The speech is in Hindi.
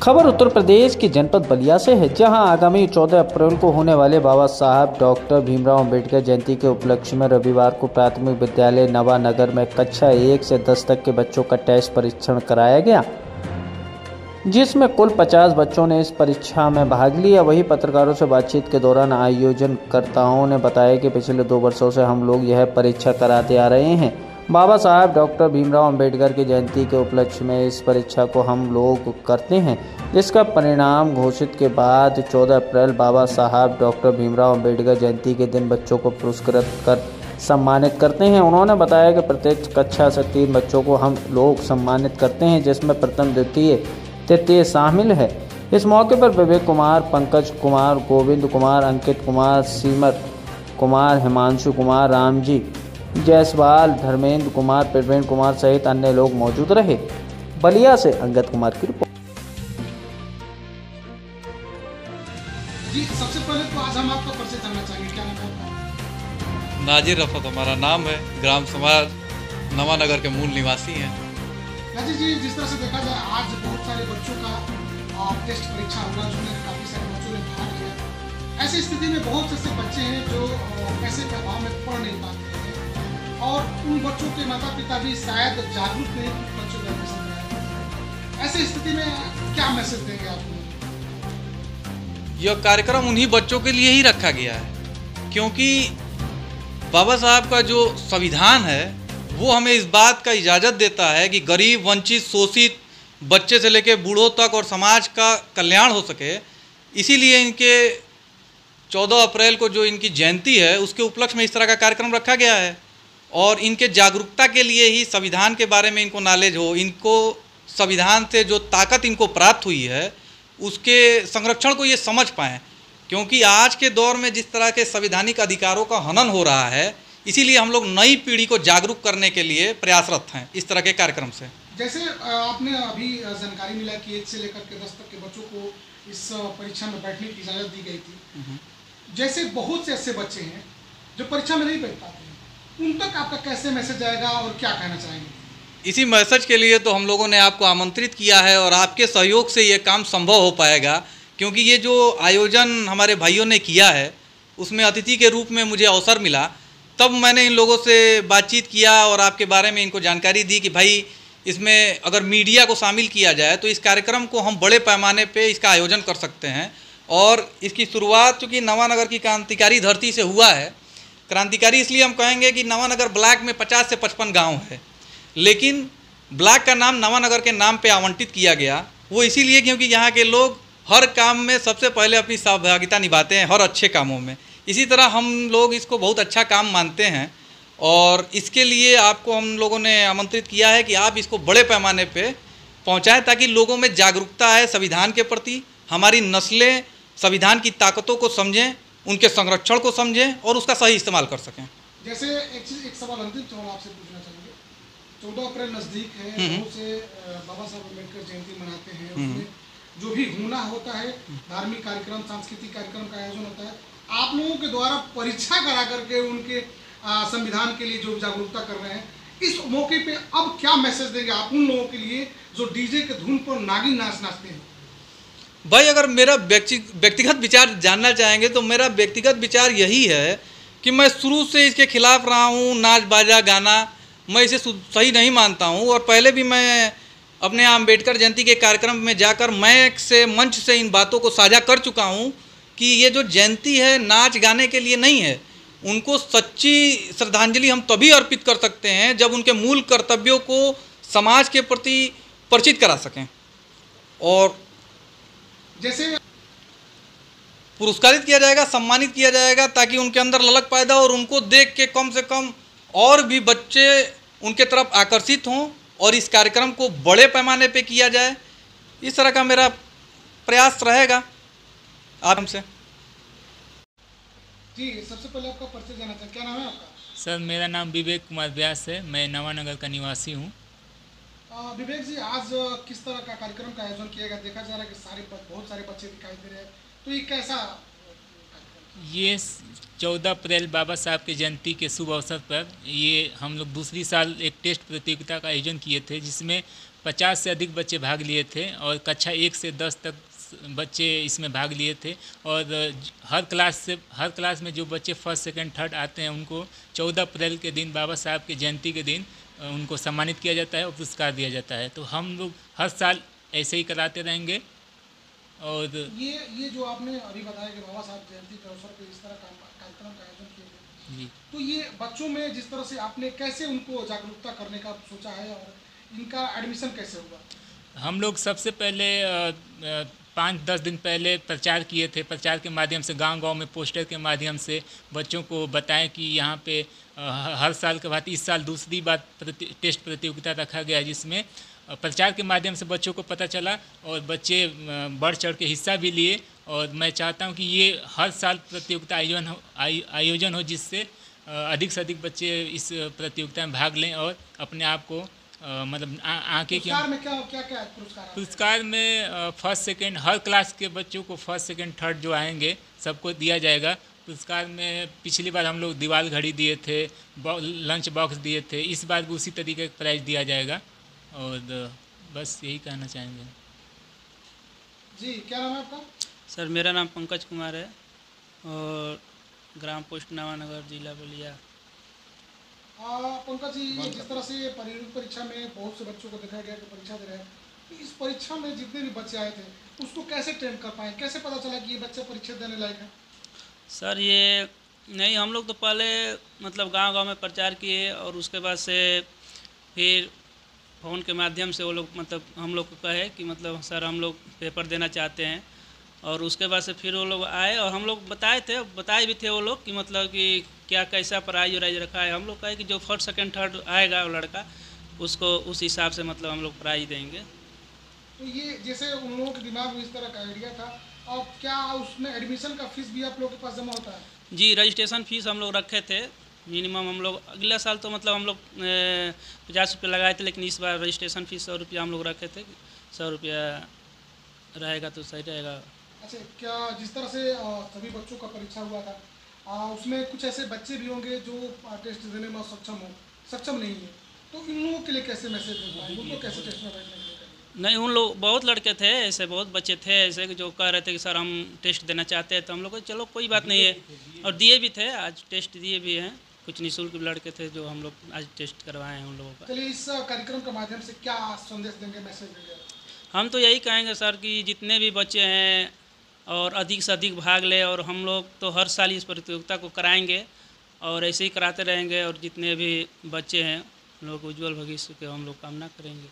खबर उत्तर प्रदेश के जनपद बलिया से है, जहां आगामी 14 अप्रैल को होने वाले बाबा साहब डॉक्टर भीमराव अंबेडकर जयंती के उपलक्ष्य में रविवार को प्राथमिक विद्यालय नवानगर में कक्षा 1 से 10 तक के बच्चों का टेस्ट परीक्षण कराया गया, जिसमें कुल 50 बच्चों ने इस परीक्षा में भाग लिया। वहीं पत्रकारों से बातचीत के दौरान आयोजनकर्ताओं ने बताया कि पिछले 2 वर्षों से हम लोग यह परीक्षा कराते आ रहे हैं। बाबा साहब डॉक्टर भीमराव अंबेडकर की जयंती के उपलक्ष्य में इस परीक्षा को हम लोग करते हैं, जिसका परिणाम घोषित के बाद 14 अप्रैल बाबा साहब डॉक्टर भीमराव अंबेडकर जयंती के दिन बच्चों को पुरस्कृत कर सम्मानित करते हैं। उन्होंने बताया कि प्रत्येक कक्षा से 3 बच्चों को हम लोग सम्मानित करते हैं, जिसमें प्रथम, द्वितीय, तृतीय शामिल है। इस मौके पर विवेक कुमार, पंकज कुमार, गोविंद कुमार, अंकित कुमार, सीमर कुमार, हिमांशु कुमार, रामजी जायसवाल, धर्मेंद्र कुमार, प्रवीण कुमार सहित अन्य लोग मौजूद रहे। बलिया से अंगद कुमार की रिपोर्ट। जी, सबसे पहले तो आज हम आपका परिचय जानना चाहेंगे, क्या नाम है? नाजिर रफत हमारा नाम है, ग्राम समाज नवानगर के मूल निवासी हैं। नाजिर जी, जिस तरह से देखा जाए आज बहुत सारे बच्चों का टेस्ट परीक्षा हुआ, जिसमें काफ़ी सारे बच्चों ने भाग लिया। ऐसी स्थिति में बहुत से ऐसे बच्चे हैं जो पैसे के अभाव में पढ़ नहीं पाते हैं और उन बच्चों के माता पिता भी शायद जागरूक नहीं कि बच्चों का एडमिशन कराया। ऐसी स्थिति में क्या मैसेज देंगे आप? यह कार्यक्रम उन्हीं बच्चों के लिए ही रखा गया है, क्योंकि बाबा साहब का जो संविधान है वो हमें इस बात का इजाज़त देता है कि गरीब, वंचित, शोषित बच्चे से लेकर बूढ़ों तक और समाज का कल्याण हो सके। इसीलिए इनके 14 अप्रैल को जो इनकी जयंती है उसके उपलक्ष्य में इस तरह का कार्यक्रम रखा गया है और इनके जागरूकता के लिए ही संविधान के बारे में इनको नॉलेज हो, इनको संविधान से जो ताकत इनको प्राप्त हुई है उसके संरक्षण को ये समझ पाएँ। क्योंकि आज के दौर में जिस तरह के संवैधानिक अधिकारों का हनन हो रहा है, इसीलिए हम लोग नई पीढ़ी को जागरूक करने के लिए प्रयासरत हैं इस तरह के कार्यक्रम से। जैसे आपने अभी जानकारी मिला कि 1 से लेकर के 10 तक के बच्चों को इस परीक्षा में बैठने की इजाज़त दी गई थी। जैसे बहुत से ऐसे बच्चे हैं जो परीक्षा में नहीं बैठ पाते हैं, उन तक आपका कैसे मैसेज आएगा और क्या कहना चाहेंगे? इसी मैसेज के लिए तो हम लोगों ने आपको आमंत्रित किया है और आपके सहयोग से ये काम संभव हो पाएगा, क्योंकि ये जो आयोजन हमारे भाइयों ने किया है उसमें अतिथि के रूप में मुझे अवसर मिला। तब मैंने इन लोगों से बातचीत किया और आपके बारे में इनको जानकारी दी कि भाई इसमें अगर मीडिया को शामिल किया जाए तो इस कार्यक्रम को हम बड़े पैमाने पे इसका आयोजन कर सकते हैं। और इसकी शुरुआत चूँकि नवानगर की क्रांतिकारी धरती से हुआ है, क्रांतिकारी इसलिए हम कहेंगे कि नवानगर ब्लॉक में 50 से 55 गाँव है, लेकिन ब्लॉक का नाम नवानगर के नाम पे आवंटित किया गया। वो इसीलिए क्योंकि यहाँ के लोग हर काम में सबसे पहले अपनी सहभागिता निभाते हैं, हर अच्छे कामों में। इसी तरह हम लोग इसको बहुत अच्छा काम मानते हैं और इसके लिए आपको हम लोगों ने आमंत्रित किया है कि आप इसको बड़े पैमाने पे पहुँचाएँ, ताकि लोगों में जागरूकता है संविधान के प्रति, हमारी नस्लें संविधान की ताकतों को समझें, उनके संरक्षण को समझें और उसका सही इस्तेमाल कर सकें। जैसे एक सवाल, अंतिम सवाल आपसे पूछना चाहेंगे। 14 अप्रैल नज़दीक है, बहुत से बाबा साहब अम्बेडकर जयंती मनाते हैं, उसमें जो भी होना होता है, धार्मिक कार्यक्रम, सांस्कृतिक कार्यक्रम का आयोजन होता है, आप लोगों के द्वारा परीक्षा करा करके उनके संविधान के लिए जो जागरूकता कर रहे हैं, इस मौके पे अब क्या मैसेज देंगे आप उन लोगों के लिए जो डीजे के धुन पर नागिन नाच नाचते हैं? भाई, अगर मेरा व्यक्तिगत विचार जानना चाहेंगे तो मेरा व्यक्तिगत विचार यही है कि मैं शुरू से इसके खिलाफ रहा हूँ। नाच बाजा गाना मैं इसे सही नहीं मानता हूँ और पहले भी मैं अपने अम्बेडकर जयंती के कार्यक्रम में जाकर मंच से इन बातों को साझा कर चुका हूँ कि ये जो जयंती है नाच गाने के लिए नहीं है। उनको सच्ची श्रद्धांजलि हम तभी अर्पित कर सकते हैं जब उनके मूल कर्तव्यों को समाज के प्रति परिचित करा सकें और जैसे पुरस्कारित किया जाएगा, सम्मानित किया जाएगा, ताकि उनके अंदर ललक पैदा और उनको देख के कम से कम और भी बच्चे उनके तरफ आकर्षित हों और इस कार्यक्रम को बड़े पैमाने पे किया जाए। इस तरह का मेरा प्रयास रहेगा आप हमसे। जी, सबसे पहले आपका परिचय जानना चाहते हैं, क्या नाम है आपका? सर, मेरा नाम विवेक कुमार व्यास है, मैं नवानगर का निवासी हूँ। विवेक जी, आज किस तरह का कार्यक्रम का आयोजन किया गया? देखा जा रहा है कि बहुत सारे बच्चे दिखाई दे रहे हैं, तो ये कैसा? ये 14 अप्रैल बाबा साहब के जयंती के शुभ अवसर पर ये हम लोग दूसरी साल एक टेस्ट प्रतियोगिता का आयोजन किए थे, जिसमें 50 से अधिक बच्चे भाग लिए थे और कक्षा 1 से 10 तक बच्चे इसमें भाग लिए थे। और हर क्लास में जो बच्चे फर्स्ट सेकंड थर्ड आते हैं उनको 14 अप्रैल के दिन बाबा साहब के जयंती के दिन उनको सम्मानित किया जाता है और पुरस्कार दिया जाता है। तो हम लोग हर साल ऐसे ही कराते रहेंगे। और ये जो आपने अभी बताया कि बाबा साहब जयंती के अवसर पर इस तरह का कार्यक्रम का आयोजन किए थे, जी, तो ये बच्चों में जिस तरह से आपने कैसे उनको जागरूकता करने का सोचा है और इनका एडमिशन कैसे हुआ? हम लोग सबसे पहले 5-10 दिन पहले प्रचार किए थे। प्रचार के माध्यम से गांव-गांव में पोस्टर के माध्यम से बच्चों को बताएं कि यहाँ पे हर साल के बाद इस साल दूसरी बार टेस्ट प्रतियोगिता रखा गया, जिसमें प्रचार के माध्यम से बच्चों को पता चला और बच्चे बढ़ चढ़ के हिस्सा भी लिए। और मैं चाहता हूँ कि ये हर साल प्रतियोगिता आयोजन हो, जिससे अधिक से अधिक बच्चे इस प्रतियोगिता में भाग लें और अपने आप को मतलब आंखें की। पुरस्कार में क्या पुरस्कार में फर्स्ट सेकंड हर क्लास के बच्चों को फर्स्ट सेकंड थर्ड जो आएंगे सबको दिया जाएगा। पुरस्कार में पिछली बार हम लोग दीवार घड़ी दिए थे, लंच बॉक्स दिए थे, इस बार भी उसी तरीके का प्राइज़ दिया जाएगा। और बस यही कहना चाहेंगे। जी, क्या नाम है आपका? सर मेरा नाम पंकज कुमार है और ग्राम पोस्ट नवानगर, जिला बलिया। पंकज जी, जिस तरह से परीक्षा में बहुत से बच्चों को देखा गया कि परीक्षा दे रहे हैं, तो इस परीक्षा में जितने भी बच्चे आए थे उसको कैसे ट्रेन कर पाए, कैसे पता चला कि ये बच्चे परीक्षा देने लायक है? सर ये नहीं, हम लोग तो पहले मतलब गांव-गांव में प्रचार किए और उसके बाद से फिर फ़ोन के माध्यम से वो लोग मतलब हम लोग को कहे कि मतलब सर हम लोग पेपर देना चाहते हैं। और उसके बाद से फिर वो लोग आए और हम लोग बताए भी थे वो लोग कि मतलब कि क्या कैसा प्राइज रखा है। हम लोग कहे कि जो फर्स्ट सेकंड थर्ड आएगा वो लड़का, उसको उस हिसाब से मतलब हम लोग प्राइज देंगे। तो ये जैसे उन लोगों के दिमाग में इस तरह का आइडिया था, और क्या उसमें एडमिशन का फीस भी आप लोगों के पास जमा होता है? जी, रजिस्ट्रेशन फ़ीस हम लोग रखे थे मिनिमम। हम लोग अगला साल तो मतलब हम लोग 50 रुपये लगाए थे, लेकिन इस बार रजिस्ट्रेशन फ़ीस 100 रुपया हम लोग रखे थे। 100 रुपया रहेगा तो सही रहेगा। अच्छा, क्या जिस तरह से सभी बच्चों का परीक्षा हुआ था, उसमें कुछ ऐसे बच्चे भी होंगे जो टेस्ट देने में सक्षम नहीं है, तो इन लोगों के लिए कैसे मैसेज होगा, उनको कैसे टेस्ट में बैठने के लिए? नहीं, उन लोग बहुत लड़के थे ऐसे, बहुत बच्चे थे ऐसे जो कह रहे थे कि सर हम टेस्ट देना चाहते हैं। तो हम लोग को चलो कोई बात नहीं है, और दिए भी थे, आज टेस्ट दिए भी हैं। कुछ निःशुल्क लड़के थे जो हम लोग आज टेस्ट करवाए हैं उन लोगों का। चलिए, इस कार्यक्रम के माध्यम से क्या संदेश देंगे, मैसेज देंगे? हम तो यही कहेंगे सर कि जितने भी बच्चे हैं और अधिक से अधिक भाग ले, और हम लोग तो हर साल इस प्रतियोगिता को कराएंगे और ऐसे ही कराते रहेंगे। और जितने भी बच्चे हैं उन लोग उज्ज्वल भविष्य के हम लोग कामना करेंगे।